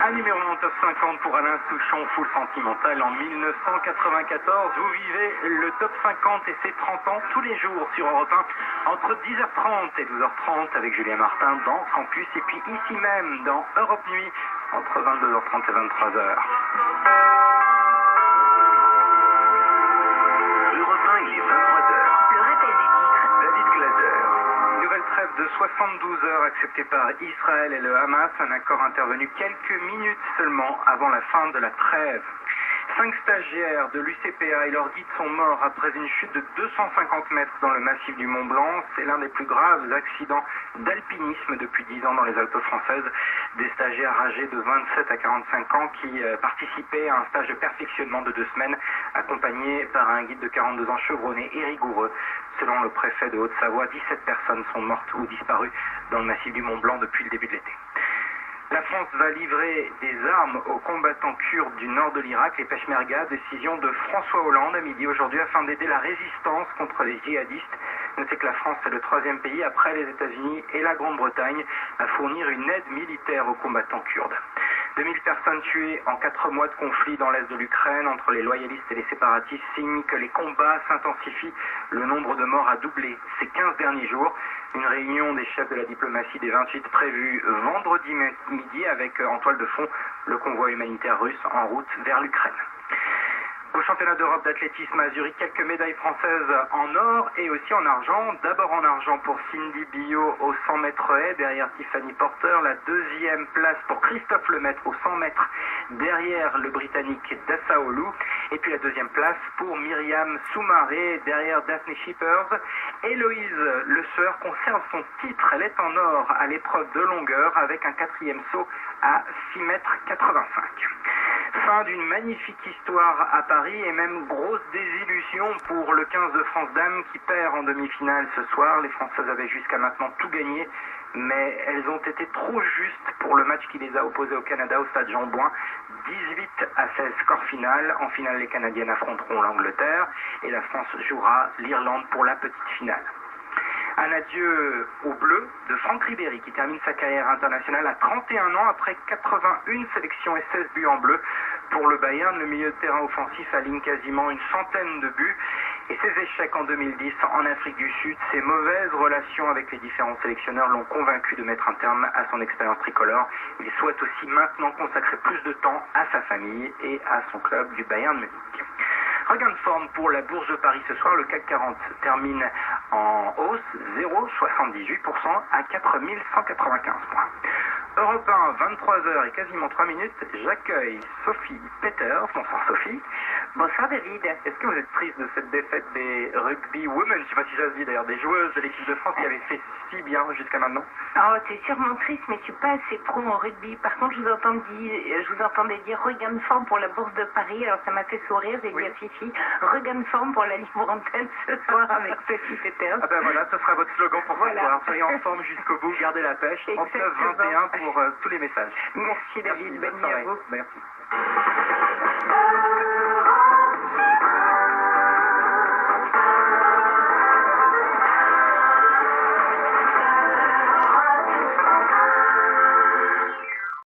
Un numéro en top 50 pour Alain Souchon, Full Sentimental en 1994. Vous vivez le top 50 et ses 30 ans tous les jours sur Europe 1 entre 10h30 et 12h30 avec Julien Martin dans Campus et puis ici même dans Europe Nuit entre 22h30 et 23h. Europe 1, il est 23h. Le rappel des titres. David Glaser. Nouvelle trêve de 72 heures acceptée par Israël et le Hamas, un accord intervenu quelques minutes seulement avant la fin de la trêve. 5 stagiaires de l'UCPA et leurs guides sont morts après une chute de 250 mètres dans le massif du Mont Blanc. C'est l'un des plus graves accidents d'alpinisme depuis 10 ans dans les Alpes françaises. Des stagiaires âgés de 27 à 45 ans qui participaient à un stage de perfectionnement de 2 semaines, accompagnés par un guide de 42 ans chevronné et rigoureux. Selon le préfet de Haute-Savoie, 17 personnes sont mortes ou disparues dans le massif du Mont Blanc depuis le début de l'été. La France va livrer des armes aux combattants kurdes du nord de l'Irak, les Peshmerga, décision de François Hollande à midi aujourd'hui afin d'aider la résistance contre les djihadistes. Notez que la France est le 3e pays après les États-Unis et la Grande-Bretagne à fournir une aide militaire aux combattants kurdes. 2000 personnes tuées en 4 mois de conflit dans l'est de l'Ukraine entre les loyalistes et les séparatistes signe que les combats s'intensifient. Le nombre de morts a doublé ces 15 derniers jours. Une réunion des chefs de la diplomatie des 28 prévue vendredi midi avec en toile de fond le convoi humanitaire russe en route vers l'Ukraine. Au championnat d'Europe d'athlétisme à Zurich, quelques médailles françaises en or et aussi en argent. D'abord en argent pour Cindy Biot au 100 mètres haies, derrière Tiffany Porter. La 2e place pour Christophe Lemaitre au 100 mètres, derrière le Britannique Dassaolu. Et puis la 2e place pour Myriam Soumaré, derrière Daphne Shippers. Héloïse Le Sueur conserve son titre. Elle est en or à l'épreuve de longueur avec un 4e saut à 6 mètres 85. Fin d'une magnifique histoire à Paris et même grosse désillusion pour le 15 de France Dames qui perd en demi-finale ce soir. Les Françaises avaient jusqu'à maintenant tout gagné, mais elles ont été trop justes pour le match qui les a opposées au Canada au stade Jean-Bouin. 18 à 16 score final. En finale, les Canadiennes affronteront l'Angleterre et la France jouera l'Irlande pour la petite finale. Un adieu au bleu de Franck Ribéry qui termine sa carrière internationale à 31 ans après 81 sélections et 16 buts en bleu. Pour le Bayern, le milieu de terrain offensif aligne quasiment une centaine de buts. Et ses échecs en 2010 en Afrique du Sud, ses mauvaises relations avec les différents sélectionneurs l'ont convaincu de mettre un terme à son expérience tricolore. Il souhaite aussi maintenant consacrer plus de temps à sa famille et à son club du Bayern Munich. Regain de forme pour la Bourse de Paris ce soir. Le CAC 40 termine en hausse, 0,78% à 4195 points. Europe 1, 23h et quasiment 3 minutes. J'accueille Sophie Peters. Bonsoir Sophie. Bonsoir David. Est-ce que vous êtes triste de cette défaite des rugby women, je ne sais pas si ça se dit d'ailleurs, des joueuses de l'équipe de France qui avaient fait si bien jusqu'à maintenant? Oh, c'est sûrement triste, mais je suis pas assez pro en rugby. Par contre, je vous entendais dire regain de forme pour la Bourse de Paris, alors ça m'a fait sourire. J'ai dit à Fifi, regain de forme pour la libre antenne ce soir avec Sophie Peters. Ah ben voilà, ce sera votre slogan pour ce soir. Soyez en forme jusqu'au bout, gardez la pêche. 39-21 pour tous les messages. Merci David, bonne nuit à vous. Merci.